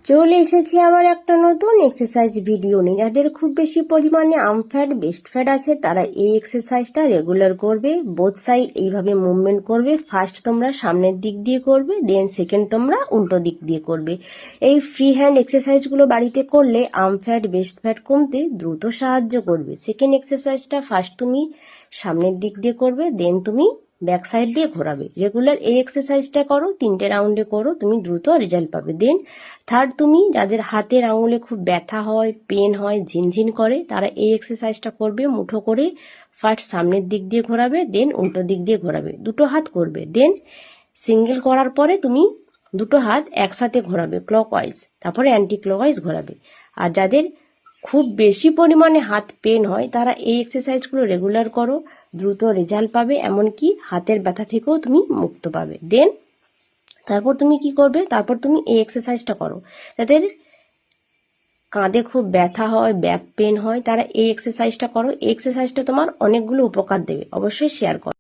চলে এসেছি আবার একটা নতুন এক্সারসাইজ ভিডিও নিয়ে। যাদের খুব বেশি পরিমাণে আমফ্যাট বেস্ট ফ্যাট আছে তারা এই এক্সারসাইজটা রেগুলার করবে। বোথ সাইড এইভাবে মুভমেন্ট করবে। ফার্স্ট তোমরা সামনের দিক দিয়ে করবে, দেন সেকেন্ড তোমরা উল্টো দিক দিয়ে করবে। এই ফ্রি হ্যান্ড এক্সারসাইজগুলো বাড়িতে করলে আমফ্যাট বেস্ট ফ্যাট কমতে দ্রুত সাহায্য করবে। সেকেন্ড এক্সারসাইজটা ফার্স্ট তুমি সামনের দিক দিয়ে করবে, দেন তুমি ব্যাক সাইড দিয়ে ঘোরাবে। রেগুলার এই এক্সারসাইজটা করো, 3টে রাউন্ডে করো, তুমি দ্রুত রেজাল্ট পাবে। দেন থার্ড, তুমি যাদের হাতের আঙুলে খুব ব্যথা হয়, পেন হয়, ঝিনঝিন করে, তারা এই এক্সারসাইজটা করবে। মুঠো করে ফার্স্ট সামনের দিক দিয়ে ঘোরাবে, দেন উল্টো দিক দিয়ে ঘোরাবে। দুটো হাত করবে, দেন সিঙ্গেল করার পরে তুমি দুটো হাত একসাথে ঘোরাবে ক্লকওয়াইজ, তারপরে অ্যান্টি ক্লকওয়াইজ ঘোরাবে। আর যাদের খুব বেশি পরিমাণে হাত পেন হয় তারা এই এক্সারসাইজগুলো রেগুলার করো, দ্রুত রেজাল্ট পাবে, এমনকি হাতের ব্যথা থেকেও তুমি মুক্ত পাবে। দেন তারপর তুমি কি করবে, তারপর তুমি এই এক্সারসাইজটা করো। যাদের কাঁধে খুব ব্যথা হয়, ব্যাক পেন হয়, তারা এই এক্সারসাইজটা করো। এই এক্সারসাইজটা তোমার অনেকগুলো উপকার দেবে, অবশ্যই শেয়ার করো।